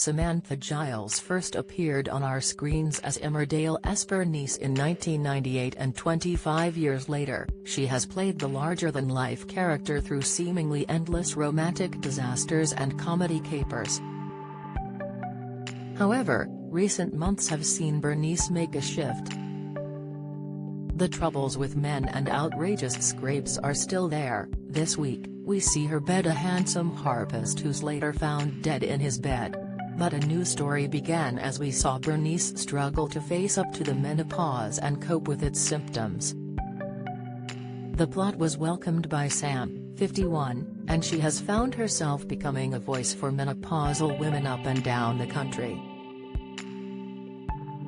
Samantha Giles first appeared on our screens as Emmerdale's Bernice in 1998, and 25 years later, she has played the larger-than-life character through seemingly endless romantic disasters and comedy capers. However, recent months have seen Bernice make a shift. The troubles with men and outrageous scrapes are still there. This week, we see her bed a handsome harpist who's later found dead in his bed. But a new story began as we saw Bernice struggle to face up to the menopause and cope with its symptoms. The plot was welcomed by Sam, 51, and she has found herself becoming a voice for menopausal women up and down the country.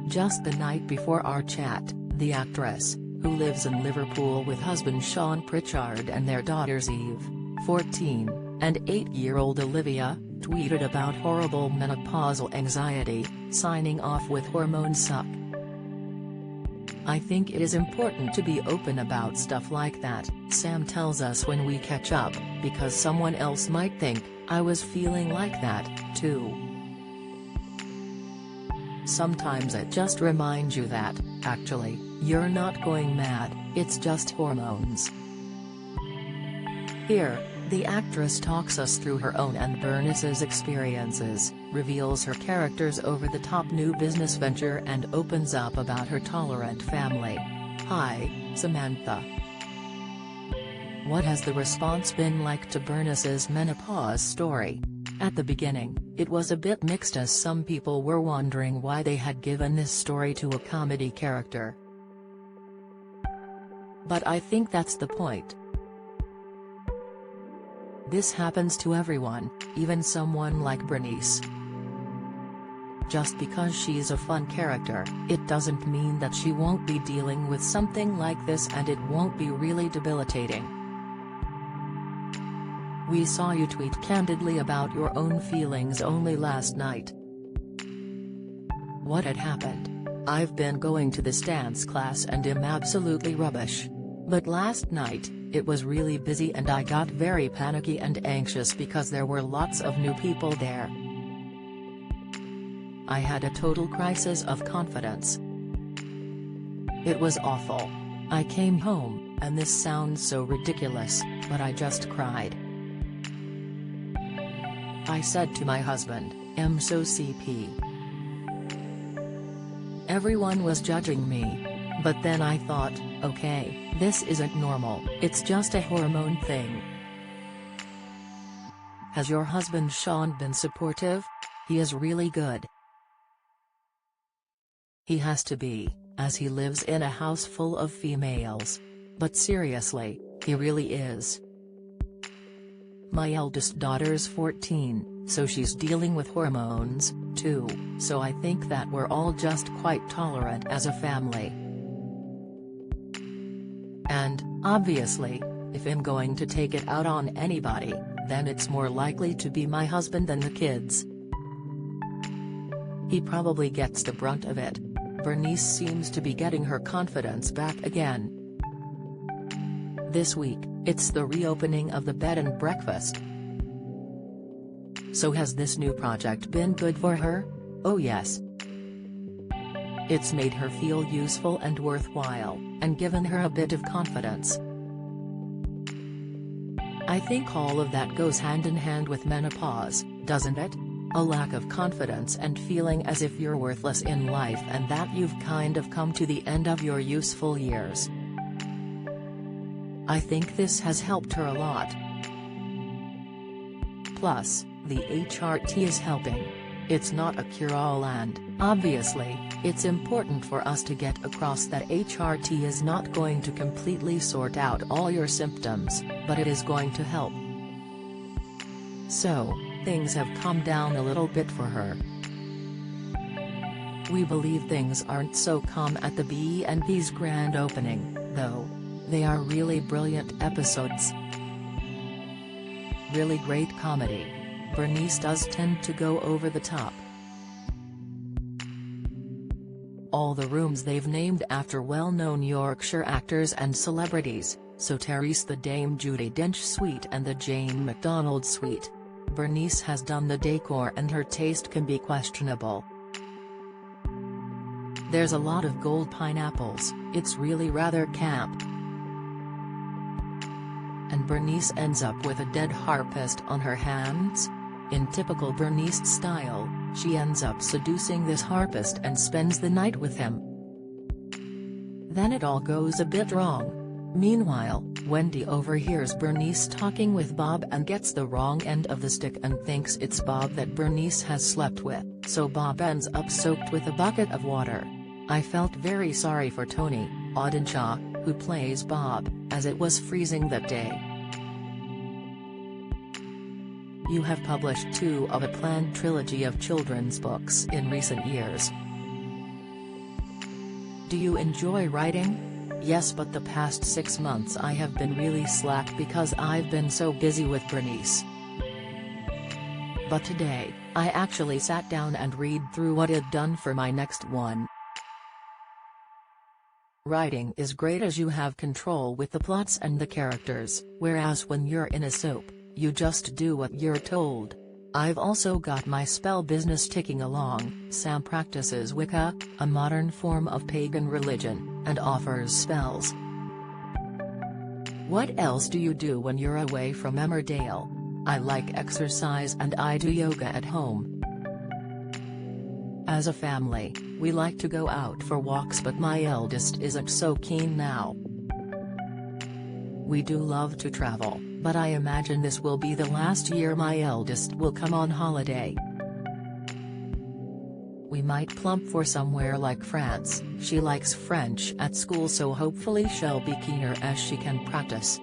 Just the night before our chat, the actress, who lives in Liverpool with husband Sean Pritchard and their daughters Eve, 14, and 8-year-old Olivia, tweeted about horrible menopausal anxiety, signing off with "Hormones suck." "I think it is important to be open about stuff like that," Sam tells us when we catch up, "because someone else might think I was feeling like that, too. Sometimes it just reminds you that, actually, you're not going mad, it's just hormones." Here, the actress talks us through her own and Bernice's experiences, reveals her character's over-the-top new business venture, and opens up about her tolerant family. Hi, Samantha. What has the response been like to Bernice's menopause story? At the beginning, it was a bit mixed, as some people were wondering why they had given this story to a comedy character. But I think that's the point. This happens to everyone, even someone like Bernice. Just because she's a fun character, it doesn't mean that she won't be dealing with something like this, and it won't be really debilitating. We saw you tweet candidly about your own feelings only last night. What had happened? "I've been going to this dance class and am absolutely rubbish. But last night, it was really busy and I got very panicky and anxious because there were lots of new people there. I had a total crisis of confidence. It was awful. I came home, and this sounds so ridiculous, but I just cried. I said to my husband, I'm so CP. Everyone was judging me. But then I thought, okay, this isn't normal, it's just a hormone thing." Has your husband Sean been supportive? He is really good. He has to be, as he lives in a house full of females. But seriously, he really is. My eldest daughter's 14, so she's dealing with hormones, too, so I think that we're all just quite tolerant as a family. And, obviously, if I'm going to take it out on anybody, then it's more likely to be my husband than the kids. He probably gets the brunt of it. Bernice seems to be getting her confidence back again. This week, it's the reopening of the bed and breakfast. So has this new project been good for her? Oh yes. It's made her feel useful and worthwhile, and given her a bit of confidence. I think all of that goes hand in hand with menopause, doesn't it? A lack of confidence and feeling as if you're worthless in life, and that you've kind of come to the end of your useful years. I think this has helped her a lot. Plus, the HRT is helping. It's not a cure-all, and, obviously, it's important for us to get across that HRT is not going to completely sort out all your symptoms, but it is going to help. So, things have calmed down a little bit for her. We believe things aren't so calm at the B&B's grand opening, though. They are really brilliant episodes. Really great comedy. Bernice does tend to go over the top. All the rooms they've named after well-known Yorkshire actors and celebrities, so Therese the Dame Judi Dench suite and the Jane MacDonald suite. Bernice has done the decor and her taste can be questionable. There's a lot of gold pineapples, it's really rather camp. And Bernice ends up with a dead harpist on her hands? In typical Bernice style, she ends up seducing this harpist and spends the night with him. Then it all goes a bit wrong. Meanwhile, Wendy overhears Bernice talking with Bob and gets the wrong end of the stick and thinks it's Bob that Bernice has slept with, so Bob ends up soaked with a bucket of water. I felt very sorry for Tony Audenshaw, who plays Bob, as it was freezing that day. You have published 2 of a planned trilogy of children's books in recent years. Do you enjoy writing? Yes, but the past 6 months I have been really slack because I've been so busy with Bernice. But today, I actually sat down and read through what I'd done for my next one. Writing is great as you have control with the plots and the characters, whereas when you're in a soap, you just do what you're told. I've also got my spell business ticking along. Sam practices Wicca, a modern form of pagan religion, and offers spells. What else do you do when you're away from Emmerdale? I like exercise and I do yoga at home. As a family, we like to go out for walks, but my eldest isn't so keen now. We do love to travel, but I imagine this will be the last year my eldest will come on holiday. We might plump for somewhere like France. She likes French at school, so hopefully she'll be keener as she can practice.